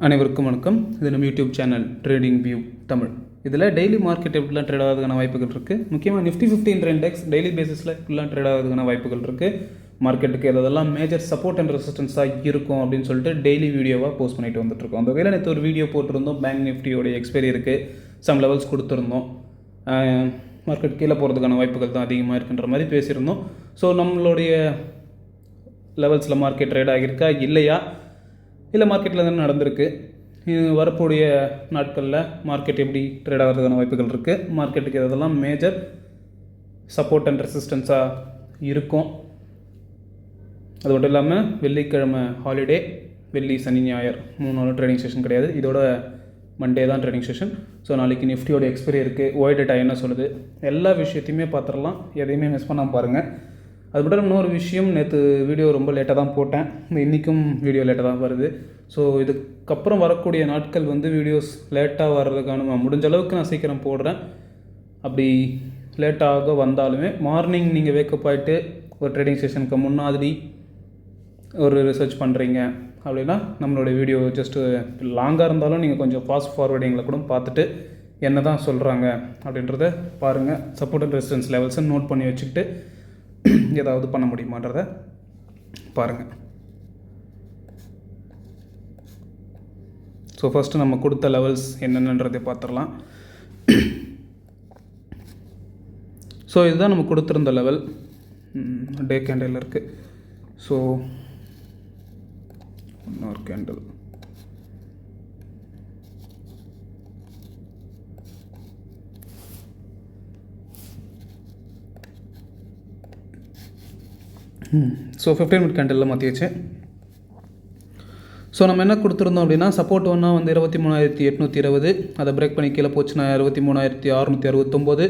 அனைவருக்கும் வணக்கம். இது நம்ம YouTube channel trading view Tamil. இதில் டெய்லி மார்க்கெட் எப்படிலாம் ட்ரேட் ஆகிறதுக்கான வாய்ப்புகள் இருக்குது. முக்கியமாக நிஃப்டி 50 இண்டெக்ஸ் டெய்லி பேசிஸில் இப்படிலாம் ட்ரேட் ஆகிறதுக்கான வாய்ப்புகள் இருக்குது. மார்க்கெட்டுக்கு எதெல்லாம் மேஜர் சப்போர்ட் அண்ட் ரெசிஸ்டன்ஸாக இருக்கும் அப்படின்னு சொல்லிட்டு டெய்லி வீடியோவாக போஸ்ட் பண்ணிட்டு வந்துட்டுருக்கோம். அந்த வகையில் நேற்று ஒரு வீடியோ போட்டிருந்தோம். பேங்க் நிஃப்டியோடைய எக்ஸ்பைரி இருக்குது, சம் லெவல்ஸ் கொடுத்துருந்தோம். மார்க்கெட் கீழே போகிறதுக்கான வாய்ப்புகள் தான் அதிகமாக இருக்குன்ற மாதிரி பேசியிருந்தோம். ஸோ நம்மளுடைய லெவல்ஸில் மார்க்கெட் ட்ரேட் ஆகியிருக்கா இல்லையா, இல்லை மார்க்கெட்டில் தானே நடந்திருக்கு, வரக்கூடிய நாட்களில் மார்க்கெட் எப்படி ட்ரேட் ஆகிறதுக்கான வாய்ப்புகள் இருக்குது, மார்க்கெட்டுக்கு இதெல்லாம் மேஜர் சப்போர்ட் அண்ட் ரெசிஸ்டன்ஸாக இருக்கும். அது மட்டும் இல்லாமல் வெள்ளிக்கிழமை ஹாலிடே, வெள்ளி சனி ஞாயிறு 3 நாள் ட்ரேடிங் செஷன் கிடையாது. இதோட மண்டே தான் ட்ரேடிங் செஷன். ஸோ நாளைக்கு நிஃப்டியோட எக்ஸ்பைரி இருக்குது, ஒய் டேட்டா என்ன சொல்லுது, எல்லா விஷயத்தையுமே பார்த்துடலாம். எதையுமே மிஸ் பண்ணாமல் பாருங்கள். அது மட்டும் இன்னொரு விஷயம், நேற்று வீடியோ ரொம்ப லேட்டாக தான் போட்டேன், இன்றைக்கும் வீடியோ லேட்டாக தான் வருது. ஸோ இதுக்கப்புறம் வரக்கூடிய நாட்கள் வீடியோஸ் லேட்டாக வர்றதுக்கான முடிஞ்ச அளவுக்கு நான் சீக்கிரம் போடுறேன். அப்படி லேட்டாக வந்தாலுமே மார்னிங் நீங்கள் வேக்கப் ஆகிட்டு ஒரு ட்ரேடிங் செஷனுக்கு முன்னாடி ஒரு ரிசர்ச் பண்ணுறீங்க அப்படின்னா நம்மளுடைய வீடியோ ஜஸ்ட்டு லாங்காக இருந்தாலும் நீங்கள் கொஞ்சம் ஃபாஸ்ட் ஃபார்வர்டிங்கில் கூட பார்த்துட்டு என்ன தான் சொல்கிறாங்க அப்படின்றத பாருங்கள். சப்போர்ட் அண்ட் ரெசிஸ்டன்ஸ் லெவல்ஸை நோட் பண்ணி வச்சுக்கிட்டு ஏதாவது பண்ண முடியுமான்றத பாருங்கள். ஸோ ஃபஸ்ட்டு நம்ம கொடுத்த லெவல்ஸ் என்னென்னன்றதை பார்த்துடலாம். ஸோ இதுதான் நம்ம கொடுத்துருந்த லெவல், டே கேண்டில் இருக்குது. ஸோ இன்னொரு கேண்டில், ஸோ 15 மினிட் கேண்டிலில் மாற்றியாச்சு. ஸோ நம்ம என்ன கொடுத்துருந்தோம் அப்படின்னா, சப்போர்ட் ஒன்றா 23,820, அதை பிரேக் பண்ணி கீழே போச்சுன்னா 23,669,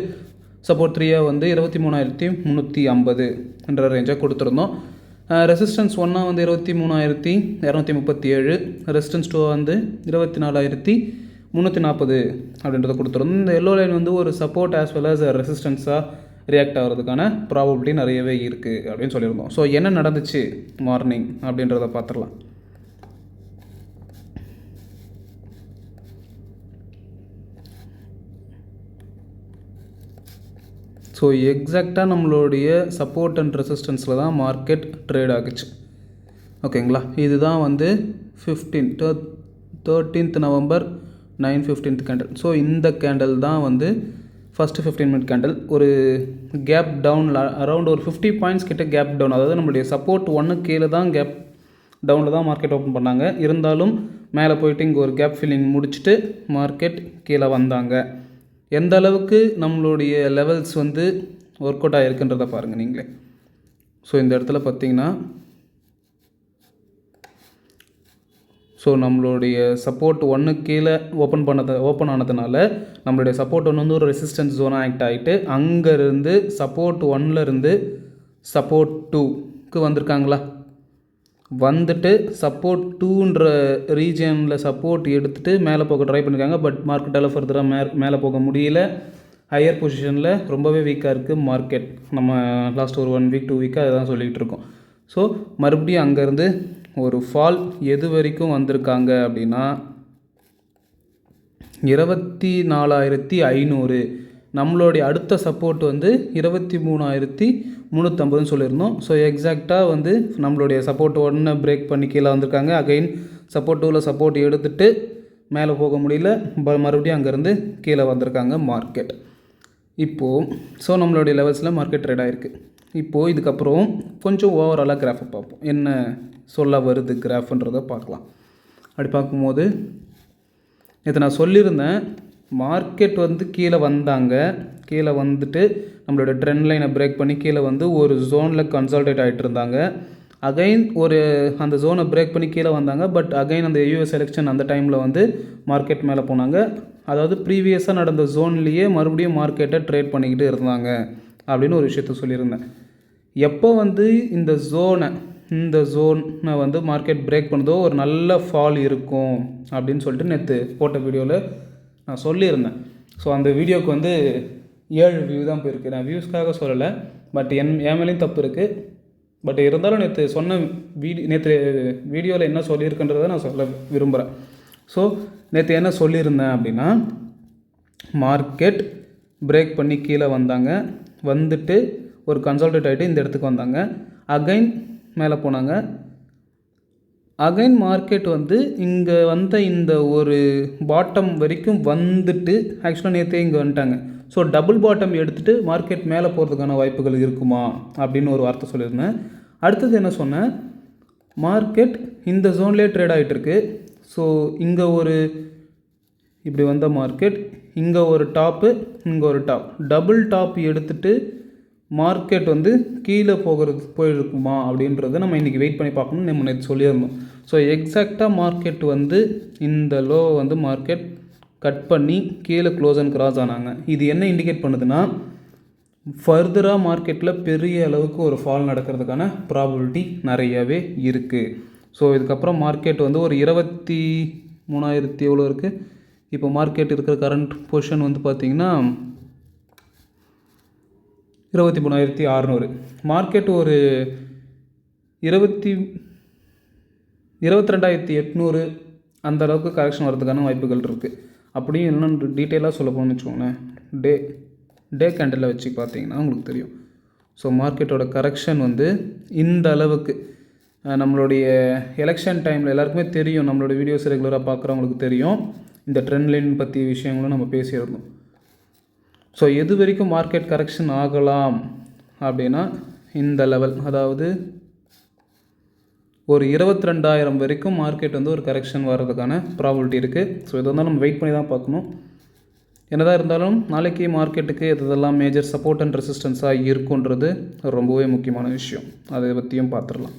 சப்போர்ட் 3 23,350 என்ற ரேஞ்சாக கொடுத்துருந்தோம். ரெசிஸ்டன்ஸ் ஒன்றா 23,237, ரெசிஸ்டன்ஸ் 2 24,340 அப்படின்றத கொடுத்துருந்தோம். இந்த எல்லோ லைன் ஒரு சப்போர்ட் ஆஸ் வெல் அஸ் ரெசிஸ்டன்ஸாக ரியாக்ட் ஆகிறதுக்கான ப்ராபபிலிட்டி நிறையவே இருக்குது அப்படின்னு சொல்லியிருந்தோம். ஸோ என்ன நடந்துச்சு மார்னிங் அப்படின்றத பார்த்துடலாம். ஸோ எக்ஸாக்டாக நம்மளுடைய சப்போர்ட் அண்ட் ரெசிஸ்டன்ஸில் தான் மார்க்கெட் ட்ரேட் ஆகுச்சு. ஓகேங்களா, இதுதான் 13th நவம்பர் 9:15 கேண்டில். ஸோ இந்த கேண்டில் தான் ஃபஸ்ட்டு 15 மினிட் கேண்டில். ஒரு கேப் டவுனில் அரௌண்ட் ஒரு 50 பாயிண்ட்ஸ் கிட்ட கேப் டவுன், அதாவது நம்மளுடைய சப்போர்ட் 1 கீழே தான் கேப் டவுனில் தான் மார்க்கெட் ஓப்பன் பண்ணாங்க. இருந்தாலும் மேலே போயிட்டு இங்கே ஒரு கேப் ஃபில்லிங் முடிச்சுட்டு மார்க்கெட் கீழே வந்தாங்க. எந்த அளவுக்கு நம்மளுடைய லெவல்ஸ் ஒர்க் அவுட் ஆகிருக்குன்றதை பாருங்கள் நீங்களே. ஸோ இந்த இடத்துல பார்த்தீங்கன்னா, ஸோ நம்மளுடைய சப்போர்ட் 1 கீழே ஓப்பன் ஆனதுனால நம்மளுடைய சப்போர்ட் 1 ஒரு ரெசிஸ்டன்ஸ் ஜோனாக ஆக்ட் ஆகிட்டு அங்கேருந்து சப்போர்ட் 1லேருந்து சப்போர்ட் 2க்கு வந்திருக்காங்களா, வந்துட்டு சப்போர்ட் 2ன்ற ரீஜனில் சப்போர்ட் எடுத்துகிட்டு மேலே போக ட்ரை பண்ணியிருக்காங்க. பட் மார்க்கெட்டால் ஃபர்தராக மேலே போக முடியல. ஹையர் பொசிஷனில் ரொம்பவே வீக்காக இருக்குது மார்க்கெட். நம்ம லாஸ்ட் ஒரு 1 வீக் 2 வீக்காக அதுதான் சொல்லிகிட்டு இருக்கோம். ஸோ மறுபடியும் அங்கேருந்து ஒரு ஃபால் எது வரைக்கும் வந்திருக்காங்க அப்படின்னா 24,500. நம்மளுடைய அடுத்த சப்போர்ட் 23,350 சொல்லியிருந்தோம். ஸோ எக்ஸாக்டாக நம்மளுடைய சப்போர்ட் 1 பிரேக் பண்ணி கீழே வந்திருக்காங்க. அகைன் சப்போர்ட் 2வில் சப்போர்ட் எடுத்துகிட்டு மேலே போக முடியல, மறுபடியும் அங்கேருந்து கீழே வந்திருக்காங்க மார்க்கெட். இப்போது ஸோ நம்மளுடைய லெவல்ஸில் மார்க்கெட் ட்ரேட் ஆகிருக்கு. இப்போது இதுக்கப்புறம் கொஞ்சம் ஓவராலாக கிராஃபை பார்ப்போம், என்ன சொல்ல வருது கிராஃப்ன்றதை பார்க்கலாம். அப்படி பார்க்கும்போது நேற்று நான் சொல்லியிருந்தேன், மார்க்கெட் கீழே வந்தாங்க, கீழே வந்துட்டு நம்மளோட ட்ரெண்ட் லைனை பிரேக் பண்ணி கீழே ஒரு ஜோனில் கன்சால்டேட் ஆகிட்டு இருந்தாங்க. அகைன் அந்த ஜோனை பிரேக் பண்ணி கீழே வந்தாங்க. பட் அகைன் அந்த யூஎஸ் எலெக்ஷன் அந்த டைமில் மார்க்கெட் மேலே போனாங்க. அதாவது ப்ரீவியஸாக நடந்த ஜோன்லேயே மறுபடியும் மார்க்கெட்டை ட்ரேட் பண்ணிக்கிட்டு இருந்தாங்க அப்படின்னு ஒரு விஷயத்த சொல்லியிருந்தேன். எப்போ இந்த ஜோனை மார்க்கெட் பிரேக் பண்ணதோ ஒரு நல்ல ஃபால் இருக்கும் அப்படின்னு சொல்லிட்டு நேற்று போட்ட வீடியோவில் நான் சொல்லியிருந்தேன். ஸோ அந்த வீடியோவுக்கு 7 வியூ தான் போயிருக்கு. நான் வியூஸ்க்காக சொல்லலை, பட் என் மேலேயும் தப்பு இருக்குது. பட் இருந்தாலும் நேற்று சொன்ன நேற்று வீடியோவில் என்ன சொல்லியிருக்குன்றதை நான் சொல்ல விரும்புகிறேன். ஸோ நேற்று என்ன சொல்லியிருந்தேன் அப்படின்னா, மார்க்கெட் பிரேக் பண்ணி கீழே வந்தாங்க, வந்துட்டு ஒரு கன்சால்டேட் ஆகிட்டு இந்த இடத்துக்கு வந்தாங்க, அகைன் மேலே போனாங்க, அகைன் மார்க்கெட் வந்து இங்கே வந்த இந்த ஒரு பாட்டம் வரைக்கும் வந்துட்டு ஆக்சுவலாக நேற்றே இங்கே வந்துட்டாங்க. ஸோ டபுள் பாட்டம் எடுத்துகிட்டு மார்க்கெட் மேலே போகிறதுக்கான வாய்ப்புகள் இருக்குமா அப்படின்னு ஒரு வார்த்தை சொல்லியிருந்தேன். அடுத்தது என்ன சொன்னேன், மார்க்கெட் இந்த ஜோன்லேயே ட்ரேட் ஆகிட்டு இருக்கு. ஸோ இங்கே ஒரு இப்படி வந்த மார்க்கெட், இங்கே ஒரு டாப்பு, இங்கே ஒரு டாப், டபுள் டாப் எடுத்துகிட்டு மார்க்கெட் வந்து கீழே போயிருக்குமா அப்படின்றத நம்ம இன்றைக்கி வெயிட் பண்ணி பார்க்கணும்னு நம்ம நேற்று சொல்லியிருந்தோம். ஸோ எக்ஸாக்டாக மார்க்கெட் வந்து இந்த லோவை வந்து மார்க்கெட் கட் பண்ணி கீழே க்ளோஸ் அண்ட் கிராஸ் ஆனாங்க. இது என்ன இண்டிகேட் பண்ணுதுன்னா, ஃபர்தராக மார்க்கெட்டில் பெரிய அளவுக்கு ஒரு ஃபால் நடக்கிறதுக்கான ப்ராபபிலிட்டி நிறையவே இருக்குது. ஸோ இதுக்கப்புறம் மார்க்கெட் வந்து ஒரு 23,000 எவ்வளோ இருக்குது இப்போ மார்க்கெட் இருக்கிற கரண்ட் பொசிஷன் வந்து பார்த்திங்கன்னா 23,600. மார்க்கெட் ஒரு 22,800 அந்த அளவுக்கு கரெக்ஷன் வரதுக்கான வாய்ப்புகள் இருக்குது. அப்படியும் இன்னும் டீட்டெயிலாக சொல்ல போகணும்னு வச்சுக்கோங்களேன், டே கேண்டலில் வச்சு பார்த்தீங்கன்னா உங்களுக்கு தெரியும். ஸோ மார்க்கெட்டோட கரெக்ஷன் வந்து இந்த அளவுக்கு நம்மளுடைய எலெக்ஷன் டைமில் எல்லாருக்குமே தெரியும், நம்மளோட வீடியோஸ் ரெகுலராக பார்க்குறவங்களுக்கு தெரியும், இந்த ட்ரெண்ட் லைன் பற்றி விஷயங்களும் நம்ம பேசியிருந்தோம். ஸோ எது வரைக்கும் மார்க்கெட் கரெக்ஷன் ஆகலாம் அப்படின்னா இந்த லெவல், அதாவது ஒரு 22,000 வரைக்கும் மார்க்கெட் வந்து ஒரு கரெக்ஷன் வர்றதுக்கான ப்ராபபிலிட்டி இருக்குது. ஸோ இதை வந்து நம்ம வெயிட் பண்ணி தான் பார்க்கணும். என்னதான் இருந்தாலும் நாளைக்கு மார்க்கெட்டுக்கு எதெல்லாம் மேஜர் சப்போர்ட் அண்ட் ரெசிஸ்டன்ஸாக இருக்குன்றது ரொம்பவே முக்கியமான விஷயம், அதை பற்றியும் பார்த்துடலாம்.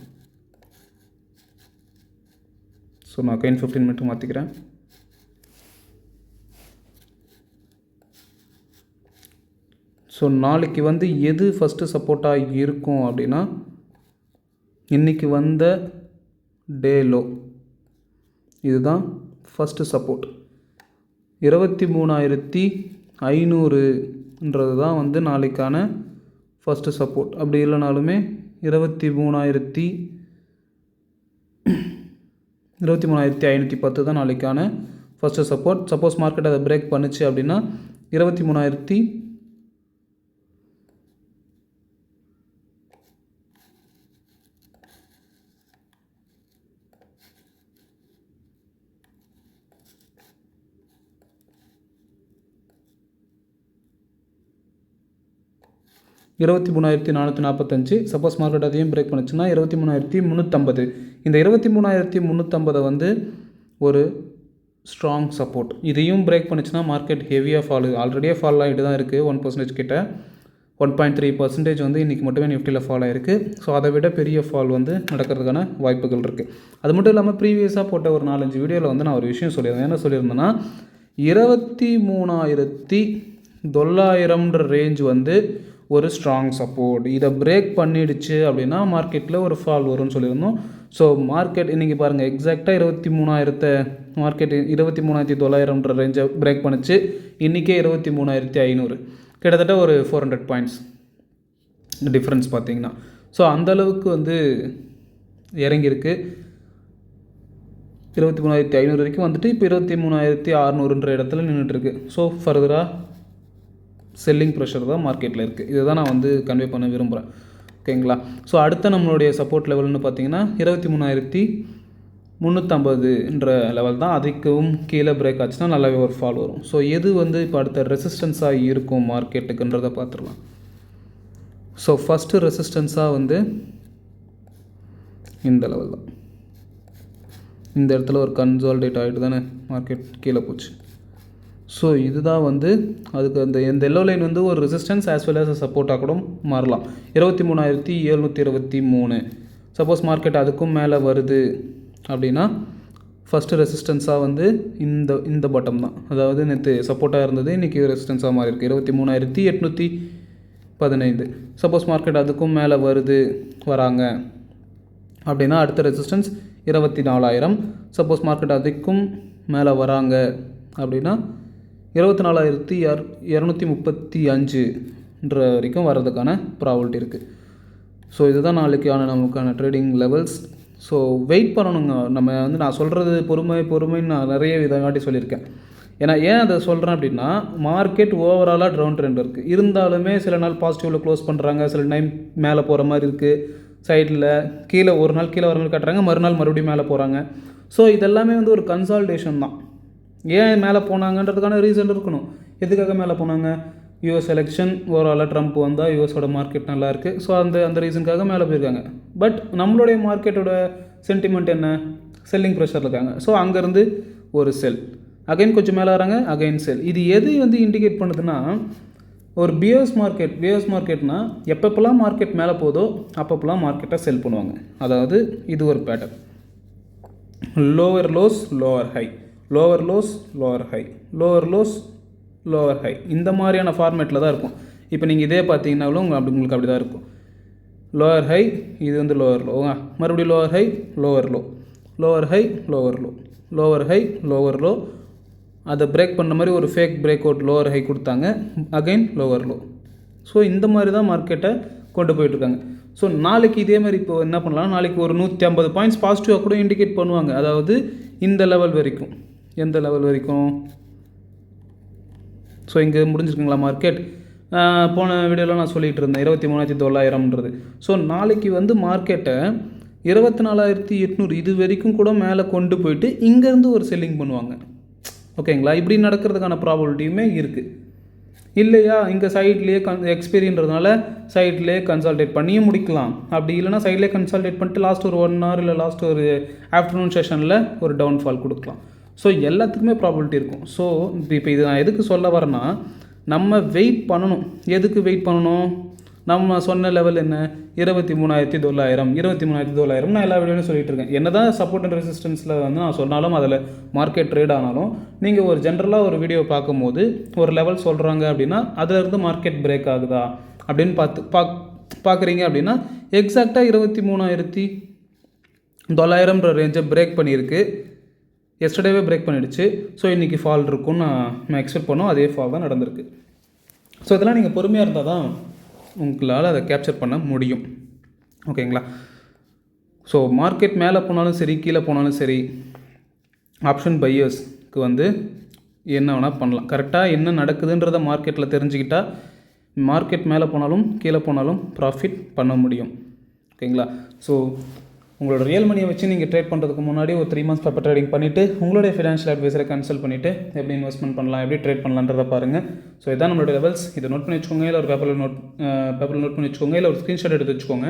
ஸோ நான் கைன் 15 மினிட் மாற்றிக்கிறேன். ஸோ நாளைக்கு வந்து எது ஃபஸ்ட்டு சப்போர்ட்டாக இருக்கும் அப்படின்னா, இன்றைக்கி வந்த டே லோ இதுதான் ஃபஸ்ட்டு சப்போர்ட். 23,500ன்றது தான் வந்து நாளைக்கான ஃபஸ்ட்டு சப்போர்ட். அப்படி இல்லைனாலுமே 23,510 தான் நாளைக்கான ஃபஸ்ட்டு சப்போர்ட். சப்போஸ் மார்க்கெட் அதை பிரேக் பண்ணுச்சு அப்படின்னா 23,000 23,445. சப்போஸ் மார்க்கெட் அதையும் பிரேக் பண்ணுச்சுன்னா 23,350. இந்த 23,350 வந்து ஒரு ஸ்ட்ராங் சப்போர்ட். இதையும் பிரேக் பண்ணுச்சுன்னா மார்க்கெட் ஹெவியாக ஃபால், ஆல்ரெடியே ஃபால் ஆகிட்டு தான் இருக்குது. 1% கிட்ட 1.3% வந்து இன்றைக்கி மட்டுமே நிஃப்டியில் ஃபால் ஆகிருக்கு. ஸோ அதை விட பெரிய ஃபால் வந்து நடக்கிறதுக்கான வாய்ப்புகள் இருக்குது. அது மட்டும் இல்லாமல் ப்ரீவியஸாக போட்ட ஒரு 4-5 வீடியோவில் வந்து நான் ஒரு விஷயம் சொல்லியிருந்தேன். என்ன சொல்லியிருந்தேன்னா, 23,900 ரேஞ்ச் வந்து ஒரு ஸ்ட்ராங் சப்போர்ட். இதை பிரேக் பண்ணிடுச்சு அப்படின்னா மார்க்கெட்டில் ஒரு ஃபால் வரும்னு சொல்லியிருந்தோம். ஸோ மார்க்கெட் இன்றைக்கி பாருங்கள், எக்ஸாக்டாக 23,000 மார்க்கெட் 23,900 ரேஞ்சை பிரேக் பண்ணிச்சு. இன்றைக்கே 23,500, கிட்டத்தட்ட ஒரு 400 பாயிண்ட்ஸ் டிஃப்ரென்ஸ் பார்த்தீங்கன்னா. ஸோ அந்தளவுக்கு வந்து இறங்கியிருக்கு. 23,500 வரைக்கும் வந்துட்டு இப்போ 23,600ன்ற இடத்துல நின்றுட்டுருக்கு. ஸோ ஃபர்தராக செல்லிங் ப்ரெஷர் தான் மார்க்கெட்டில் இருக்குது. இதை தான் நான் வந்து கன்வே பண்ண விரும்புகிறேன். ஓகேங்களா? ஸோ அடுத்த நம்மளுடைய சப்போர்ட் லெவல்னு பார்த்தீங்கன்னா 23,350ன்ற லெவல் தான். அதுக்கும் கீழே பிரேக் ஆச்சுன்னா நல்லாவே ஒரு ஃபால் வரும். ஸோ எது வந்து இப்போ அடுத்த ரெசிஸ்டன்ஸாக இருக்கும் மார்க்கெட்டுக்குன்றதை பார்த்துடலாம். ஸோ ஃபஸ்ட்டு ரெசிஸ்டன்ஸாக வந்து இந்த லெவல் தான். இந்த இடத்துல ஒரு கன்சால்டேட் ஆகிட்டு தானே மார்க்கெட் கீழே போச்சு. ஸோ இதுதான் வந்து அதுக்கு இந்த எல்லோ லைன் வந்து ஒரு ரெசிஸ்டன்ஸ் ஆஸ் வெல் ஆஸ் சப்போர்ட்டாக கூட மாறலாம். 23,723. சப்போஸ் மார்க்கெட் அதுக்கும் மேலே வருது அப்படின்னா ஃபஸ்ட்டு ரெசிஸ்டன்ஸாக வந்து இந்த பாட்டம் தான். அதாவது நேற்று சப்போர்ட்டாக இருந்தது, இன்றைக்கி ரெசிஸ்டன்ஸாக மாறி இருக்குது 23,815. சப்போஸ் மார்க்கெட் அதுக்கும் மேலே வராங்க அப்படின்னா அடுத்த ரெசிஸ்டன்ஸ் 24,000. சப்போஸ் மார்க்கெட் அதுக்கும் மேலே வராங்க அப்படின்னா 24,235 வரைக்கும் வர்றதுக்கான ப்ராபபிலிட்டி இருக்குது. ஸோ இதுதான் நாளைக்கான நமக்கான ட்ரேடிங் லெவல்ஸ். ஸோ வெயிட் பண்ணணுங்க. நம்ம வந்து நான் சொல்கிறது பொறுமைன்னு நான் நிறைய விதங்காட்டி சொல்லியிருக்கேன். ஏன் அதை சொல்கிறேன் அப்படின்னா, மார்க்கெட் ஓவராலாக டவுன் ட்ரெண்ட் இருக்குது. இருந்தாலுமே சில நாள் பாசிட்டிவில் க்ளோஸ் பண்ணுறாங்க, சில டைம் மேலே போகிற மாதிரி இருக்குது. சைடில் கீழே ஒரு நாள் கீழே வர மாதிரி காட்டுறாங்க, மறுநாள் மறுபடியும் மேலே போகிறாங்க. ஸோ இதெல்லாமே வந்து ஒரு கன்சால்டேஷன் தான். ஏன் மேலே போனாங்கன்றதுக்கான ரீசன் இருக்கணும். எதுக்காக மேலே போனாங்க? யூஎஸ் எலெக்ஷன் ஓவராலாக ட்ரம்ப் வந்தால் யூஎஸோட மார்க்கெட் நல்லா இருக்குது. ஸோ அந்த ரீசனுக்காக மேலே போயிருக்காங்க. பட் நம்மளுடைய மார்க்கெட்டோட சென்டிமெண்ட் என்ன? செல்லிங் ப்ரெஷர் இருக்காங்க. ஸோ அங்கேருந்து ஒரு செல், அகைன் கொஞ்சம் மேலே வராங்க, அகைன் செல். இது எது வந்து இண்டிகேட் பண்ணுதுன்னா, ஒரு பியர்ஸ் மார்க்கெட்னா எப்பப்பெல்லாம் மார்க்கெட் மேலே போதோ அப்பப்பெல்லாம் மார்க்கெட்டை செல் பண்ணுவாங்க. அதாவது இது ஒரு pattern. Lower lows lower high, lower lows lower high, lower lows lower high, இந்த மாதிரியான ஃபார்மேட்டில் தான் இருக்கும். இப்போ நீங்கள் இதே பார்த்தீங்கன்னாலும் உங்களுக்கு அப்படி தான் இருக்கும். லோவர் ஹை, இது வந்து லோவர் லோ, மறுபடியும் lower high lower low, lower high lower low, lower high lower low. அதை பிரேக் பண்ண மாதிரி ஒரு fake break out lower high கொடுத்தாங்க, அகைன் லோவர் லோ. ஸோ இந்த மாதிரி தான் மார்க்கெட்டை கொண்டு போயிட்டுருக்காங்க. ஸோ நாளைக்கு இதே மாதிரி இப்போ என்ன பண்ணலாம், நாளைக்கு ஒரு 150 பாயிண்ட்ஸ் பாசிட்டிவாக கூட இண்டிகேட் பண்ணுவாங்க. அதாவது இந்த லெவல் வரைக்கும். எந்த லெவல் வரைக்கும்? ஸோ இங்கே முடிஞ்சிருக்குங்களா மார்க்கெட்? போன வீடியோவில் நான் சொல்லிகிட்டு இருந்தேன் 23,900. ஸோ நாளைக்கு வந்து மார்க்கெட்டை 24,800 இது வரைக்கும் கூட மேலே கொண்டு போயிட்டு இங்கேருந்து ஒரு செல்லிங் பண்ணுவாங்க. ஓகேங்களா? இப்படி நடக்கிறதுக்கான ப்ராபபிலிட்டியுமே இருக்குது. இல்லையா, இங்கே சைட்லேயே எக்ஸ்பீரியன்றதுனால சைட்லேயே கன்சல்டேட் பண்ணியும் முடிக்கலாம். அப்படி இல்லைனா சைட்லேயே கன்சல்டேட் பண்ணிட்டு லாஸ்ட் ஒரு 1 hour இல்லை லாஸ்ட் ஒரு ஆஃப்டர்நூன் செஷனில் ஒரு டவுன்ஃபால் கொடுக்கலாம். ஸோ எல்லாத்துக்குமே ப்ராபபிலிட்டி இருக்கும். ஸோ இப்போ இது நான் எதுக்கு சொல்ல வரேன்னா, நம்ம வெயிட் பண்ணணும். எதுக்கு வெயிட் பண்ணணும்? நம்ம சொன்ன லெவல் என்ன? 23,900, 23,900. நான் எல்லா வீடியோலையும் சொல்லிட்டு இருக்கேன். என்ன தான் சப்போர்ட் அண்ட் ரெசிஸ்டன்ஸில் வந்து நான் சொன்னாலும், அதில் மார்க்கெட் ட்ரேட் ஆனாலும், நீங்கள் ஒரு ஜென்ரலாக ஒரு வீடியோ பார்க்கும்போது ஒரு லெவல் சொல்கிறாங்க அப்படின்னா அதிலிருந்து மார்க்கெட் பிரேக் ஆகுதா அப்படின்னு பார்க்குறீங்க அப்படின்னா, எக்ஸாக்டாக 23,900 ரேஞ்சை பிரேக் பண்ணியிருக்கு. எஸ்டர்டேவே பிரேக் பண்ணிடுச்சு. ஸோ இன்றைக்கி ஃபால் இருக்கும்னு நான் எக்ஸ்பெக்ட் பண்ணோம். அதே ஃபால் தான் நடந்திருக்கு. ஸோ இதெல்லாம் நீங்கள் பொறுமையாக இருந்தால் தான் உங்களால் அதை கேப்சர் பண்ண முடியும். ஓகேங்களா? ஸோ மார்க்கெட் மேலே போனாலும் சரி, கீழே போனாலும் சரி, ஆப்ஷன் பையர்ஸ்க்கு வந்து என்ன வேணால் பண்ணலாம். கரெக்டாக என்ன நடக்குதுன்றதை மார்க்கெட்டில் தெரிஞ்சுக்கிட்டால் மார்க்கெட் மேலே போனாலும் கீழே போனாலும் ப்ராஃபிட் பண்ண முடியும். ஓகேங்களா? ஸோ உங்களோட ரியல் மணியை வச்சு நீங்கள் ட்ரேட் பண்ணுறதுக்கு முன்னாடி ஒரு 3 months பேப்பர் ட்ரேடிங் பண்ணிவிட்டு உங்களுடைய ஃபினான்ஷியல் அட்வைசரை கன்சல்ட் பண்ணிவிட்டு எப்படி இன்வெஸ்ட்மெண்ட் பண்ணலாம், எப்படி ட்ரேட் பண்ணலான்றதை பாருங்கள். ஸோ இதான் நம்மளுடைய லெவல்ஸ். இதை நோட் பண்ணி வச்சுக்கோங்க, இல்லை ஒரு பேப்பரில் நோட் பண்ணி வச்சுக்கோங்க, இல்லை ஒரு ஸ்க்ரீன்ஷாட் எடுத்து வச்சுக்கோங்க.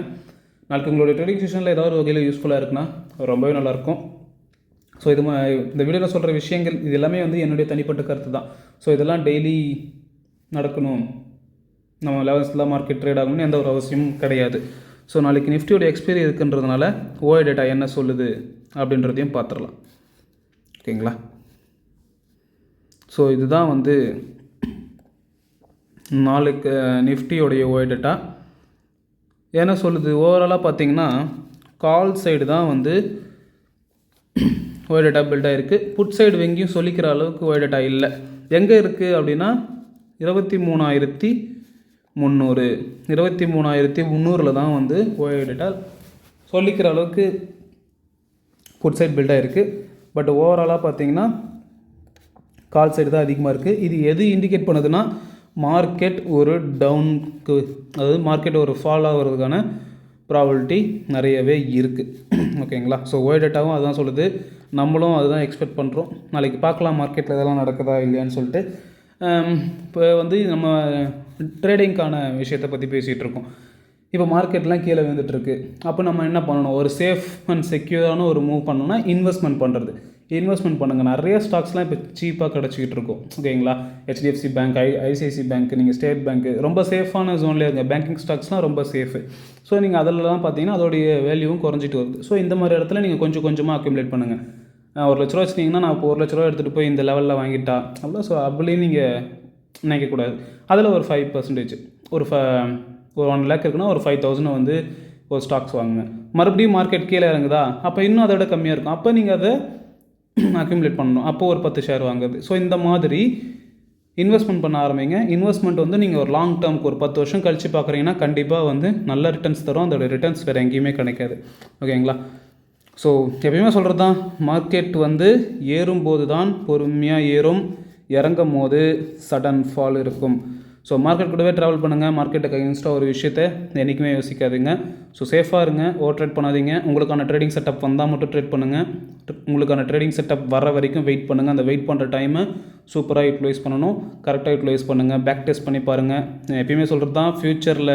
நாளைக்கு உங்களுடைய ட்ரேடிங் செஷனில் ஏதாவது ஒரு வகையில் யூஸ்ஃபுல்லாக இருக்குன்னா ரொம்பவே நல்லாயிருக்கும். ஸோ இந்த வீடியோவில் சொல்கிற விஷயங்கள் இது எல்லாமே வந்து என்னுடைய தனிப்பட்ட கருத்து தான். ஸோ இதெல்லாம் டெய்லி நடக்கணும், நம்ம லெவல்ஸில் மார்க்கெட் ட்ரேட் ஆகணும்னு எந்த ஒரு அவசியமும் கிடையாது. ஸோ நாளைக்கு நிஃப்டியோட எக்ஸ்பைரி இருக்குன்றதுனால ஓஐ டேட்டா என்ன சொல்லுது அப்படின்றதையும் பார்த்துடலாம். ஓகேங்களா? ஸோ இதுதான் வந்து நாளைக்கு நிஃப்டியோடைய ஓஐ டேட்டா என்ன சொல்லுது. ஓவராலாக பார்த்தீங்கன்னா கால் சைடு தான் வந்து ஓஐ டேட்டா பில்ட் ஆகிருக்கு. புட் சைடு எங்கேயும் சொல்லிக்கிற அளவுக்கு ஓஐ டேட்டா இல்லை. எங்கே இருக்குது அப்படின்னா 23,300 தான் வந்து ஓஐ டேட்டா சொல்லிக்கிற அளவுக்கு புட் சைட் பில்டாக இருக்குது. பட் ஓவராலாக பார்த்தீங்கன்னா கால் சைடு தான் அதிகமாக இருக்குது. இது எது இண்டிகேட் பண்ணுதுன்னா, மார்க்கெட் ஒரு டவுனுக்கு, அதாவது மார்க்கெட் ஒரு ஃபால் ஆகிறதுக்கான ப்ராபபிலிட்டி நிறையவே இருக்குது. ஓகேங்களா? ஸோ ஓஐ டேட்டாவும் அதுதான் சொல்லுது, நம்மளும் அதுதான் எக்ஸ்பெக்ட் பண்ணுறோம். நாளைக்கு பார்க்கலாம் மார்க்கெட்டில் இதெல்லாம் நடக்குதா இல்லையான்னு சொல்லிட்டு. இப்போ வந்து நம்ம ட்ரேடிங்க்கான விஷயத்தை பற்றி பேசிகிட்டு இருக்கோம். இப்போ மார்க்கெட்லாம் கீழே வந்துட்டுருக்கு. அப்போ நம்ம என்ன பண்ணணும்? ஒரு சேஃப் அண்ட் செக்யூரான ஒரு மூவ் பண்ணணும்னா இன்வெஸ்ட்மெண்ட் பண்ணுறது. இன்வெஸ்ட்மெண்ட் பண்ணுங்கள். நிறைய ஸ்டாக்ஸ்லாம் இப்போ சீப்பாக கிடச்சிக்கிட்டு இருக்கும். ஓகேங்களா? ஹெச்டிஎஃப்சி பேங்க், ஐசிஐசி பேங்க், நீங்கள் ஸ்டேட் பேங்க் ரொம்ப சேஃபான ஜோன்லேயே இருங்க. பேங்கிங் ஸ்டாக்ஸ்லாம் ரொம்ப சேஃபு. ஸோ நீங்கள் அதிலலாம் பார்த்தீங்கன்னா அதோடைய வேல்யூவும் குறைஞ்சிட்டு வருது. ஸோ இந்த மாதிரி இடத்துல நீங்கள் கொஞ்சம் கொஞ்சமாக அக்யூமுலேட் பண்ணுங்கள். 1,00,000 வச்சுட்டிங்கன்னா நான் இப்போ 1,00,000 எடுத்துகிட்டு போய் இந்த லெவலில் வாங்கிட்டா அவ்வளோ. ஸோ அப்படியே நீங்கள் நினைக்கக்கூடாது. அதில் ஒரு 5% ஒரு 1 lakh இருக்குன்னா ஒரு 5,000 வந்து ஒரு ஸ்டாக்ஸ் வாங்குங்க. மறுபடியும் மார்க்கெட் கீழே இறங்குதா, அப்போ இன்னும் அதை விட கம்மியாக இருக்கும். அப்போ நீங்கள் அதை அக்யூமுலேட் பண்ணணும். அப்போது ஒரு 10 ஷேர் வாங்குறது. ஸோ இந்த மாதிரி இன்வெஸ்ட்மெண்ட் பண்ண ஆரம்பிங்க. இன்வெஸ்ட்மெண்ட் வந்து நீங்கள் ஒரு லாங் டேர்முக்கு ஒரு 10 வருஷம் கழித்து பார்க்குறீங்கன்னா கண்டிப்பாக வந்து நல்ல ரிட்டர்ன்ஸ் தரும். அதோட ரிட்டர்ன்ஸ் வேறு எங்கேயுமே கிடைக்காது. ஓகேங்களா? ஸோ எப்பயுமே சொல்கிறது தான், மார்க்கெட் வந்து ஏறும்போது தான் பொறுமையாக ஏறும், இறங்கும் போது சடன் ஃபால் இருக்கும். ஸோ மார்க்கெட் கூடவே ட்ராவல் பண்ணுங்கள். மார்க்கெட்டுக்கு அகென்ஸ்டாக ஒரு விஷயத்தை என்றைக்குமே யோசிக்காதீங்க. ஸோ சேஃபாக இருங்க, ஓவர் ட்ரேட் பண்ணாதீங்க. உங்களுக்கான ட்ரேடிங் செட்டப் வந்தால் மட்டும் ட்ரேட் பண்ணுங்கள். உங்களுக்கான ட்ரேடிங் செட்டப் வர வரைக்கும் வெயிட் பண்ணுங்கள். அந்த வெயிட் பண்ணுற டைமை சூப்பராக யூட்டிலைஸ் பண்ணணும், கரெக்டாக யூட்டிலைஸ் பண்ணுங்கள். பேக் டெஸ்ட் பண்ணி பாருங்கள். எப்பயுமே சொல்கிறது தான், ஃப்யூச்சரில்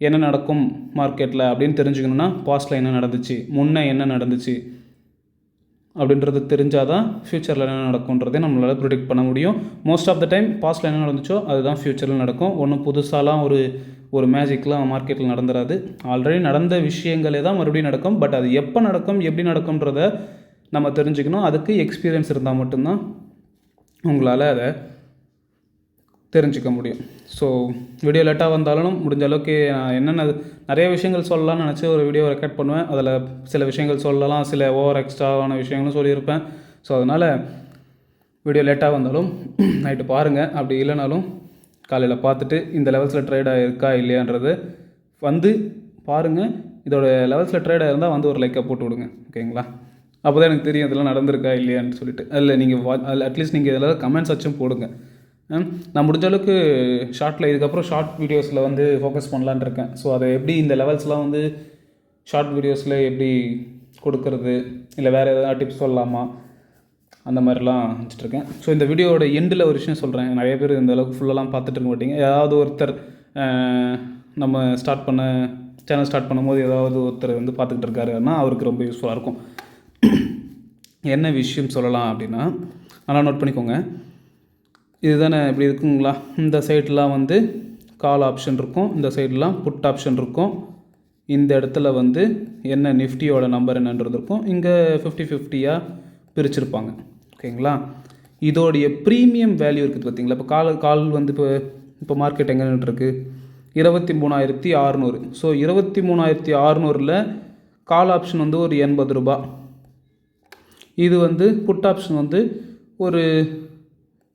என்ன நடக்கும் மார்க்கெட்டில் அப்படின்னு தெரிஞ்சுக்கணுன்னா பாஸ்ட்டில் என்ன நடந்துச்சு, முன்னே என்ன நடந்துச்சு அப்படின்றது தெரிஞ்சால் தான் ஃப்யூச்சரில் என்ன நடக்கும்ன்றதே நம்மளால் ப்ரிடிக்ட் பண்ண முடியும். மோஸ்ட் ஆஃப் த டைம் பாஸ்ட்டில் என்ன நடந்துச்சோ அதுதான் ஃப்யூச்சரில் நடக்கும். ஒன்றும் புதுசாலாம் ஒரு மேஜிக்லாம் மார்க்கெட்டில் நடந்துடாது. ஆல்ரெடி நடந்த விஷயங்களே தான் மறுபடியும் நடக்கும். பட் அது எப்போ நடக்கும், எப்படி நடக்கும்ன்றத நம்ம தெரிஞ்சுக்கணும். அதுக்கு எக்ஸ்பீரியன்ஸ் இருந்தால் மட்டும்தான் உங்களால் அதை தெரிஞ்சிக்க முடியும். ஸோ வீடியோ லேட்டாக வந்தாலும் முடிஞ்ச அளவுக்கு என்னென்ன நிறைய விஷயங்கள் சொல்லலாம்னு நினச்சி ஒரு வீடியோ ரெக்கார்ட் பண்ணுவேன். அதில் சில விஷயங்கள் சொல்லலாம், சில ஓவர் எக்ஸ்ட்ராவான விஷயங்களும் சொல்லியிருப்பேன். ஸோ அதனால் வீடியோ லேட்டாக வந்தாலும் நைட்டு பாருங்கள். அப்படி இல்லைனாலும் காலையில் பார்த்துட்டு இந்த லெவல்ஸில் ட்ரேட் ஆகிருக்கா இல்லையான்றது வந்து பாருங்கள். இதோட லெவல்ஸில் ட்ரேட் ஆகிருந்தால் வந்து ஒரு லைக்கை போட்டு விடுங்க, ஓகேங்களா? அப்போ தான் எனக்கு தெரியும் இதெல்லாம் நடந்திருக்கா இல்லையான்னு சொல்லிட்டு. அதில் நீங்கள் அதில் அட்லீஸ்ட் நீங்கள் இதில் கமெண்ட்ஸ் வச்சும் போடுங்க. நான் முடிஞ்ச அளவுக்கு ஷார்ட்டில் இதுக்கப்புறம் ஷார்ட் வீடியோஸில் வந்து ஃபோக்கஸ் பண்ணலான் இருக்கேன். ஸோ அதை எப்படி இந்த லெவல்ஸ்லாம் வந்து ஷார்ட் வீடியோஸில் எப்படி கொடுக்கறது, இல்லை வேறு எதாவது டிப்ஸ் சொல்லலாமா, அந்த மாதிரிலாம் வச்சுட்ருக்கேன். ஸோ இந்த வீடியோவோட எண்டில் ஒரு விஷயம் சொல்கிறேன். நிறைய பேர் இந்த அளவுக்கு ஃபுல்லெல்லாம் பார்த்துட்டு இருக்க மாட்டீங்க. ஏதாவது ஒருத்தர் நம்ம சேனல் ஸ்டார்ட் பண்ணும்போது ஏதாவது ஒருத்தர் வந்து பார்த்துக்கிட்டு இருக்காருன்னா அவருக்கு ரொம்ப யூஸ்ஃபுல்லாக இருக்கும். என்ன விஷயம் சொல்லலாம் அப்படின்னா, நல்லா நோட் பண்ணிக்கோங்க. இதுதானே இப்படி இருக்குங்களா, இந்த சைட்லாம் வந்து கால் ஆப்ஷன் இருக்கும், இந்த சைட்லாம் புட் ஆப்ஷன் இருக்கும். இந்த இடத்துல வந்து என்ன நிஃப்டியோட நம்பர் என்னன்றது இருக்கும். இங்கே 50-50 பிரிச்சுருப்பாங்க, ஓகேங்களா? இதோடைய ப்ரீமியம் வேல்யூ இருக்குது பார்த்தீங்களா? இப்போ கால் வந்து இப்போ மார்க்கெட் எங்கே நின்றுருக்கு, 23,600. ஸோ 23,600 கால் ஆப்ஷன் வந்து ஒரு 80 ரூபா. இது வந்து புட் ஆப்ஷன் வந்து ஒரு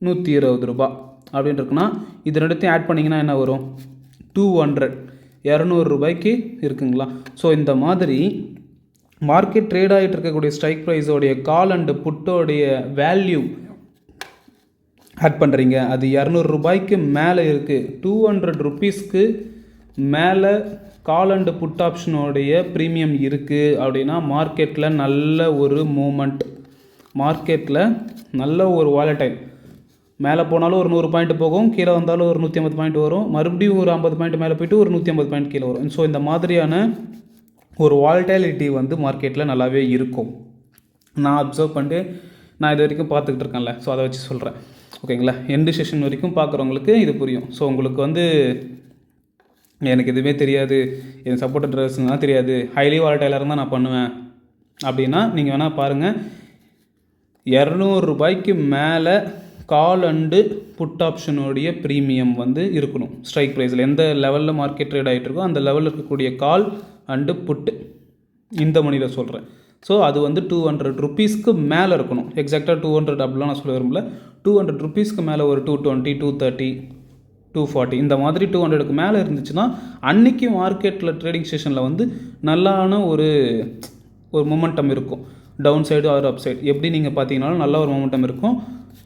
120 ரூபா அப்படின்னு இருக்குன்னா, இது ரெண்டுத்தையும் ஆட் பண்ணிங்கன்னா என்ன வரும், 200 ரூபாய்க்கு இருக்குங்களா? ஸோ இந்த மாதிரி மார்க்கெட் ட்ரேட் ஆகிட்டு இருக்கக்கூடிய ஸ்ட்ரைக் ப்ரைஸோடைய கால் அண்டு புட்டோடைய வேல்யூ ஆட் பண்ணுறீங்க. அது 200 ரூபாய்க்கு மேலே இருக்குது. 200 ருபீஸ்க்கு மேலே கால் அண்டு புட் ஆப்ஷனோடைய ப்ரீமியம் இருக்குது அப்படின்னா மார்க்கெட்டில் நல்ல ஒரு மூமெண்ட், மார்க்கெட்டில் நல்ல ஒரு வாலடைல். மேலே போனாலும் ஒரு 100 பாயிண்ட் போகும், கீழே வந்தாலும் ஒரு 150 பாயிண்ட் வரும், மறுபடியும் ஒரு 50 பாயிண்ட் மேலே போய்ட்டு ஒரு 150 பாயிண்ட் கீழே வரும். ஸோ இந்த மாதிரியான ஒரு வாலடைலிட்டி வந்து மார்க்கெட்டில் நல்லாவே இருக்கும். நான் அப்சர்வ் பண்ணிட்டு நான் இது வரைக்கும் பார்த்துக்கிட்டு இருக்கேன்ல, ஸோ அதை வச்சு சொல்கிறேன், ஓகேங்களா? எண்டு செஷன் வரைக்கும் பார்க்குறவங்களுக்கு இது புரியும். ஸோ உங்களுக்கு வந்து எனக்கு எதுவுமே தெரியாது, என் சப்போர்ட் ட்ரெஸ்லாம் தெரியாது, ஹைலி வாலடைலாக இருந்தால் நான் பண்ணுவேன் அப்படின்னா நீங்கள் வேணால் பாருங்கள். 200 ரூபாய்க்கு மேலே கால் அண்டு புட் ஆப்ஷனுடைய ப்ரீமியம் வந்து இருக்கணும். ஸ்ட்ரைக் ப்ரைஸில் எந்த லெவலில் மார்க்கெட் ட்ரேட் ஆகிட்டு இருக்கோ அந்த லெவலில் இருக்கக்கூடிய கால் அண்டு புட்டு இந்த மணியில் சொல்கிறேன். ஸோ அது வந்து 200 ருபீஸ்க்கு மேலே இருக்கணும். எக்ஸாக்டாக 200 அப்படிலாம் நான் சொல்ல விரும்பல. 200 ருபீஸ்க்கு மேலே ஒரு 220, 230, 240 இந்த மாதிரி 200க்கு மேலே இருந்துச்சுன்னா அன்றைக்கி மார்க்கெட்டில் ட்ரேடிங் செஷனில் வந்து நல்லான ஒரு மொமெண்டம் இருக்கும். Downside or upside எப்படி நீங்கள் பார்த்தீங்கன்னாலும் நல்ல ஒரு மொமெண்டம் இருக்கும்.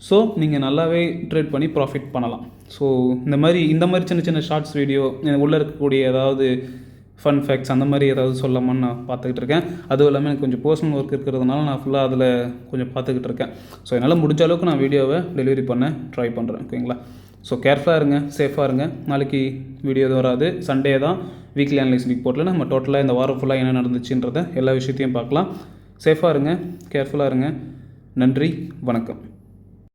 ஸோ நீங்கள் நல்லாவே ட்ரேட் பண்ணி ப்ராஃபிட் பண்ணலாம். ஸோ இந்த மாதிரி சின்ன சின்ன ஷார்ட்ஸ் வீடியோ உள்ளே இருக்கக்கூடிய ஏதாவது ஃபன் ஃபேக்ட்ஸ் அந்த மாதிரி ஏதாவது சொல்லாமான்னு நான் பார்த்துக்கிட்டு இருக்கேன். அதுவும் இல்லாமல் எனக்கு கொஞ்சம் பர்சனல் ஒர்க் இருக்கிறதுனால நான் ஃபுல்லாக அதில் கொஞ்சம் பார்த்துக்கிட்டு இருக்கேன். ஸோ என்னால் முடிஞ்ச அளவுக்கு நான் வீடியோவை டெலிவரி பண்ண ட்ரை பண்ணுறேன், ஓகேங்களா? ஸோ கேர்ஃபுல்லாக இருங்க, சேஃபாக இருங்க. நாளைக்கு வீடியோ எதுவும் வராது, சண்டே தான் வீக்லி அனலைஸ் ரிப்போர்ட்டில் நம்ம டோட்டலாக இந்த வாரம் ஃபுல்லாக என்ன நடந்துச்சுன்றதை எல்லா விஷயத்தையும் பார்க்கலாம். சேஃபாக இருங்க, கேர்ஃபுல்லாக இருங்க. நன்றி, வணக்கம்.